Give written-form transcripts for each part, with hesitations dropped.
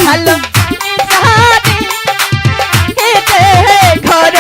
ভালো সাহারি হেতে ঘর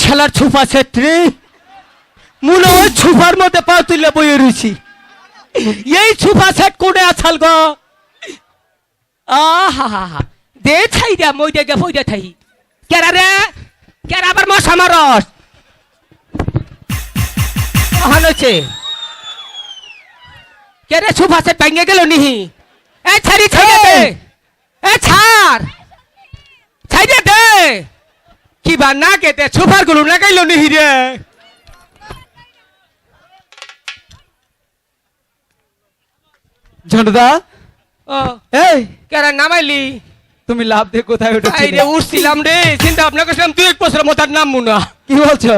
শালার ছুপা ক্ষেত্রে মনে হয় ছুপার মধ্যে পা তুলে বইয়ে রয়েছি। এই ছুপা সেট কোনে আছাল গো আহা দে ছাই দে মই দে গেফই দে থাই কেরা রে কেরা আবার মশা মারস আহানছে কেরে ছুপা সেট ভাঙে গেল নিহি এ ছাড়ি ছাই দে এ ছাড় ছাই দে কি বা না কেতে ছুপার গুলো না গাইলো নিহি রে ঝন্ডুদা ও এই কেরা নামাইলি তুমি লাভ দিয়ে কোথায় আই উঠেছিলে রে উঠছিলাম রে, চিন্তা ভাবনা করছিলাম 2-1 বছরের মতো আর নামবো না। কি বলছো?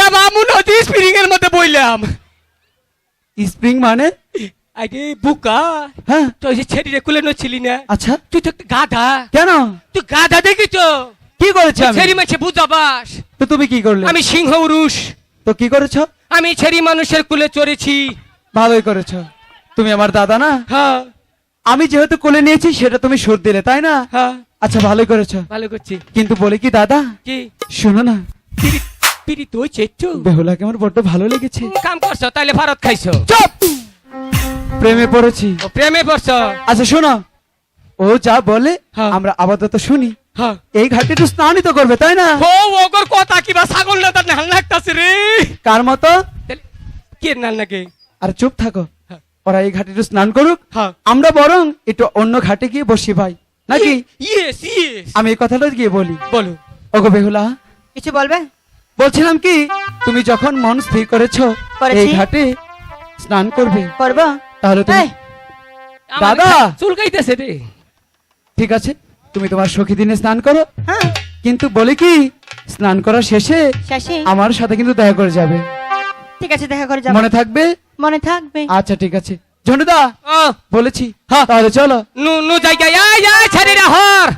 এ মামু নদী স্প্রিং এর মধ্যে বইলাম। স্প্রিং মানে? আরে বুকা, হ্যাঁ তুই যে ছেড়ে কুলে নছিলি না, আচ্ছা তুই তো একটা গাধা। কেন? তুই গাধা দেখি তো, কি করেছো আমি? ছেড়ি মাছে বুঝাবাস। তো তুমি কি করলে? আমি সিংহ উরুষ, তো কি করেছো? আমি ছেড়ি মানুষের কুলে চড়েছি। ভালোই করেছো। তুমি আমার দাদা না? হ্যাঁ আমি যেহেতু কোলে নিয়েছি সেটা তুমি সুর দিলে তাই না? হ্যাঁ, আচ্ছা ভালোই করেছো। ভালো করছি। কিন্তু বলি কি দাদা, কি শোনো না, পিড়ি তুই চেচ্ছু বেহুলাকে আমার বড্ড ভালো লেগেছে। কাম করছো তাইলে ভারত খাইছো। চুপ! প্রেমে পড়েছি। ও প্রেমে পড়ছো? আচ্ছা শোনো, ও যা বলে হ্যাঁ। আমরা আপাতত শুনি। হ্যাঁ। এই ঘাটে একটু স্নানই তো করবে তাই না? ও ওগর কথা কিবা ছাগল না তার নাল লাগতাছে রে। কার মতো? তাহলে কে নাল নাকি? আর চুপ থাকো, হ্যাঁ। ওরা এই ঘাটে একটু স্নান করুক, হ্যাঁ। আমরা বরং একটু অন্য ঘাটে গিয়ে বসি ভাই, নাকি? ইয়েস ইয়েস, আমি এই কথাটা গিয়ে বলি। বলো। ওগো বেহুলা, কিছু বলবে? বলছিলাম কি, তুমি যখন মন স্থির করেছো করেছি। এই ঘাটে স্নান করবে, করবো? তাহলে তুমি এই, দাদা! চুলকাইতেছে রে। ঠিক আছে, তুমি তোমার সখী দিনে স্নান করো, হ্যাঁ কিন্তু বলে কি স্নান করা শেষে শাশি, আমার সাথে কিন্তু দেখা করে যাবে, ঠিক আছে দেখা করে যাবো। মনে থাকবে? মনে থাকবে। আচ্ছা ঠিক আছে ঝন্টুদা, ও বলেছি। হ্যাঁ। তাহলে চলো। নু নু জায়গায় আয় আয় ছেড়ে রা হর।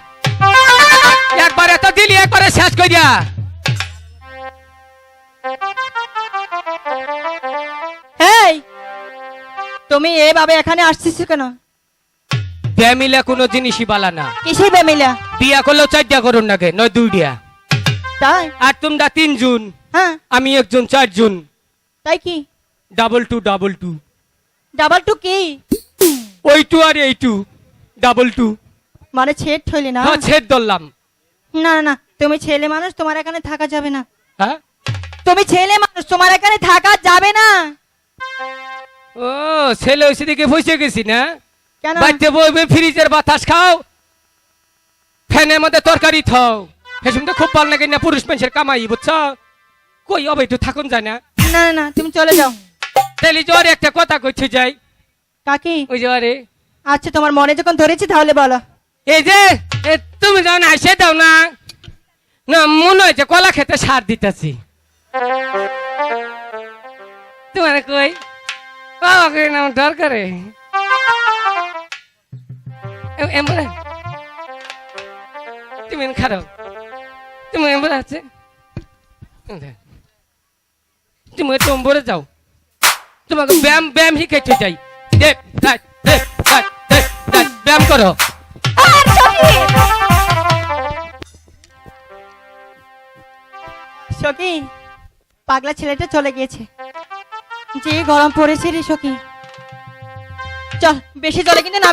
একবার এত দিলি একবারে শেষ কইরা। এই, তুমি এভাবে এখানে আসছিস কেন? বেমিলা কোনো জিনিসই বালা না। কিসের বেমিলা? বিয়া করলেও 4টা করুন নাকি, নয় 2টা। তাই? আর তোমরা 3 জন, হ্যাঁ আমি একজন 4 জন। তাই কি? 2-2 2-2। ডাবল টু কি? ওই 2 আর এই 2 2-2। মানে ছেদ হইলে না? হ্যাঁ ছেদ ধরলাম। না না না, তুমি ছেলে মানুষ, তোমার এখানে থাকা যাবে না। হ্যাঁ তুমি ছেলে মানুষ, তোমার এখানে থাকা যাবে না। ও ছেলে হয়েছে দিকে ফসে গেছি না। কেন? বাড়িতে বইবে ফ্রিজের বাতাস খাও, ফ্যানের মধ্যে তরকারি খাও। হেসুম তো খুব ভালো লাগে না, পুরুষ মানুষের কামাই বুঝছ। কই হবে একটু থাকুন যায় না। না না না, তুমি চলে যাও। তাহলে জ্বরে একটা কথা কইতে যাই। কাকি, ওই জ্বরে আচ্ছা তোমার মনে যখন ধরেছি তাহলে বলো। এই যে তুমি যাও না এসে দাও না, না মনে হয়েছে কলা খেতে সার দিতেছি। তোমার কই বাবাকে নাম দরকারে তুমি খারাপ, তুমি এমন আছে, তুমি টম্বরে যাও, তোমাকে ব্যায়াম ব্যায়াম শিখাইতে চাই। ব্যায়াম করো। সখী, পাগলা ছেলেটা চলে গিয়েছে। যে গরম পড়েছে রে সখী, চল বেশি জলে কিন্তু নামে